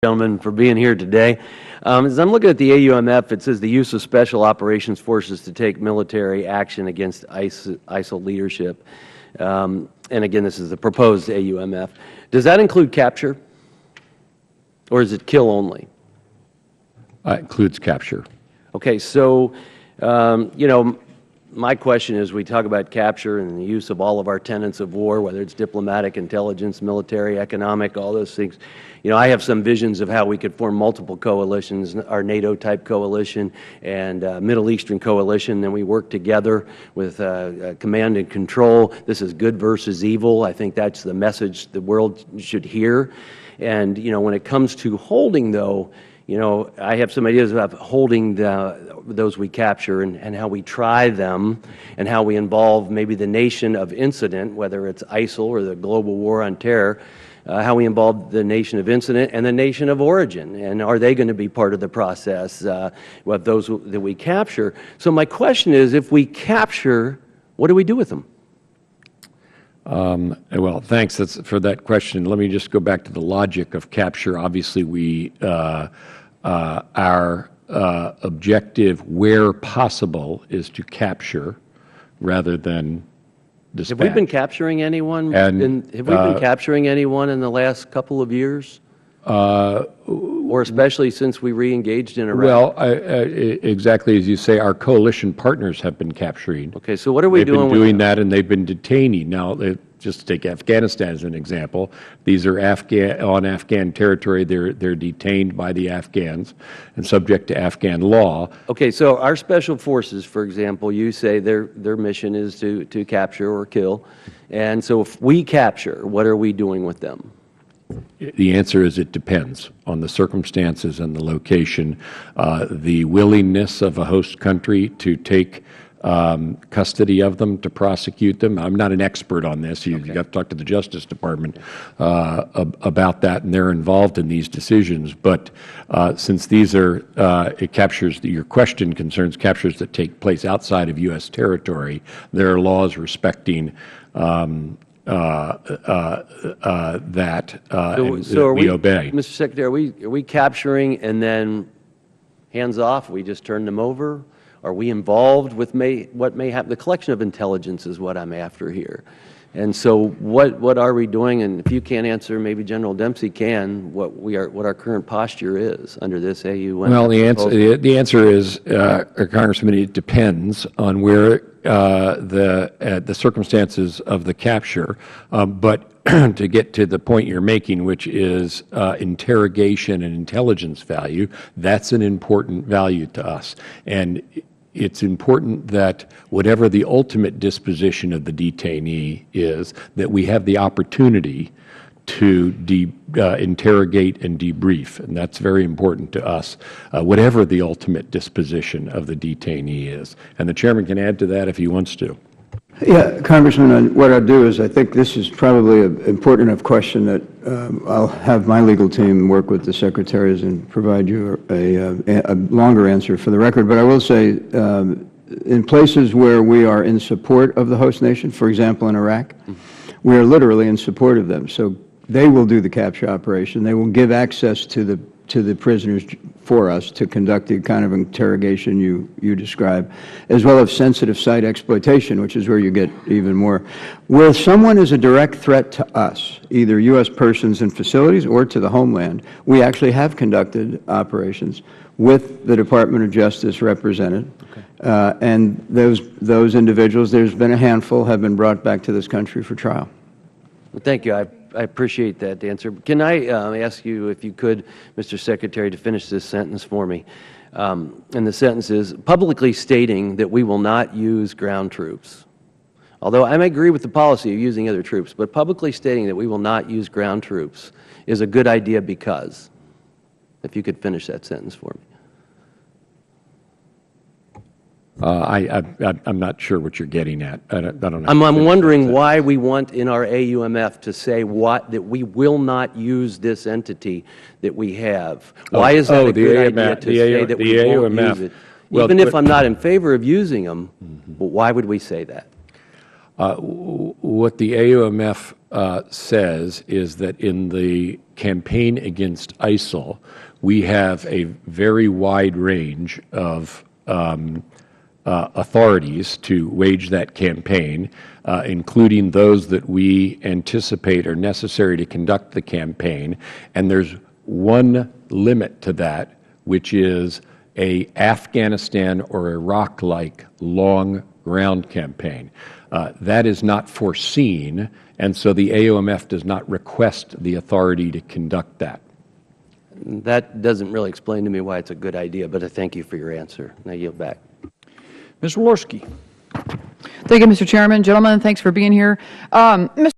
Gentlemen, for being here today. As I'm looking at the AUMF, it says the use of Special Operations Forces to take military action against ISIL leadership. And again, this is the proposed AUMF. Does that include capture, or is it kill only? It includes capture. Okay, so, you know, my question is, we talk about capture and the use of all of our tenets of war, whether it's diplomatic, intelligence, military, economic, all those things. You know, I have some visions of how we could form multiple coalitions, our NATO-type coalition and Middle Eastern coalition. Then we work together with command and control. This is good versus evil. I think that's the message the world should hear. And, you know, when it comes to holding, though, you know, I have some ideas about holding those we capture and how we try them and how we involve maybe the nation of incident, whether it's ISIL or the global war on terror, how we involve the nation of incident and the nation of origin, and are they going to be part of the process of those that we capture? So my question is, if we capture, what do we do with them? Well, thanks for that question. Let me just go back to the logic of capture. Obviously, our objective, where possible, is to capture rather than dispatch. Have we been capturing anyone? Have we been capturing anyone in the last couple of years? Or especially since we re-engaged in Iraq? Well, exactly as you say, our coalition partners have been capturing. Okay, so what are we doing with them? They've been doing that, and they've been detainee. Now, just to take Afghanistan as an example, these are on Afghan territory. They're detained by the Afghans and subject to Afghan law. Okay, so our special forces, for example, you say their mission is to capture or kill. And so if we capture, what are we doing with them? The answer is it depends on the circumstances and the location, the willingness of a host country to take custody of them, to prosecute them. I'm not an expert on this. You've got to talk to the Justice Department about that, and they're involved in these decisions. But since these are, it captures, your question concerns captures that take place outside of U.S. territory, there are laws respecting that we obey. Mr. Secretary, are we capturing and then hands off, we just turn them over? Are we involved with what may happen? The collection of intelligence is what I'm after here. And so what are we doing? And if you can't answer, maybe General Dempsey can, what our current posture is under this AUMF. Well, the answer is, Congressman, it depends on where the circumstances of the capture. But to get to the point you're making, which is interrogation and intelligence value, that's an important value to us. And it's important that whatever the ultimate disposition of the detainee is, that we have the opportunity to interrogate and debrief, and that's very important to us, whatever the ultimate disposition of the detainee is. And the Chairman can add to that if he wants to. Yeah, Congressman, what I'll do is, I think this is probably an important enough question that I'll have my legal team work with the secretaries and provide you a longer answer for the record. But I will say, in places where we are in support of the host nation, for example in Iraq, we are literally in support of them. So they will do the capture operation. They will give access to the prisoners for us to conduct the kind of interrogation you describe, as well as sensitive site exploitation, which is where you get even more. Where someone is a direct threat to us, either U.S. persons and facilities or to the homeland, we actually have conducted operations with the Department of Justice represented. Okay. And those individuals, there's been a handful, have been brought back to this country for trial. Well, thank you. I appreciate that answer. Can I ask you, if you could, Mr. Secretary, to finish this sentence for me? And the sentence is, publicly stating that we will not use ground troops. Although I may agree with the policy of using other troops, but publicly stating that we will not use ground troops is a good idea because. If you could finish that sentence for me. I'm not sure what you're getting at. I don't know. I'm wondering why we want in our AUMF to say that we will not use this entity that we have. Why is that a good idea to say that we won't use it? Even if I'm not in favor of using them, but why would we say that? What the AUMF says is that in the campaign against ISIL, we have a very wide range of authorities to wage that campaign, including those that we anticipate are necessary to conduct the campaign. And there's one limit to that, which is a Afghanistan or Iraq-like long ground campaign. That is not foreseen, and so the AUMF does not request the authority to conduct that. That doesn't really explain to me why it's a good idea, but I thank you for your answer. I yield back. Ms. Walorski. Thank you, Mr. Chairman. Gentlemen, thanks for being here. Mr.